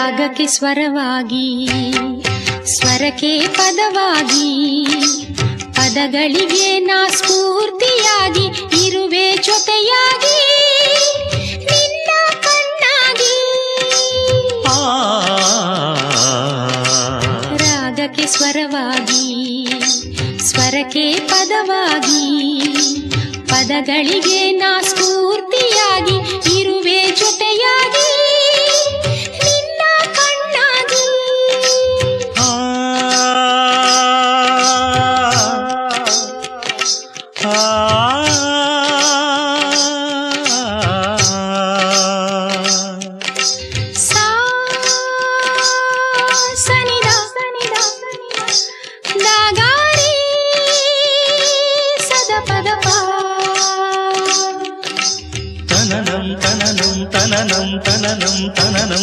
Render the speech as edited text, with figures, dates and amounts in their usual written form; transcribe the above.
ರಾಗಕ್ಕೆ ಸ್ವರವಾಗಿ, ಸ್ವರಕ್ಕೆ ಪದವಾಗಿ, ಪದಗಳಿಗೆ ನಾ ಸ್ಫೂರ್ತಿಯಾಗಿ ಇರುವೆ ಜೊತೆಯಾಗಿ ನಿನ್ನ ಕಣ್ಣಾಗಿ. ರಾಗಕ್ಕೆ ಸ್ವರವಾಗಿ, ಸ್ವರಕ್ಕೆ ಪದವಾಗಿ, ಪದಗಳಿಗೆ ನಾ ಸ್ಫೂರ್ತಿಯಾಗಿ ಇರುವೆ ಜೊತೆಯಾಗಿ ನಿನ್ನ ಕಣ್ಣಾಗಿ. ಸಾ ಸನಿದ ದಾಗಾರಿ ಸದ ಪದ ಪಾ. ತನನಂ ತನನಂ ತನನಂ ತನನಂ ತನನಂ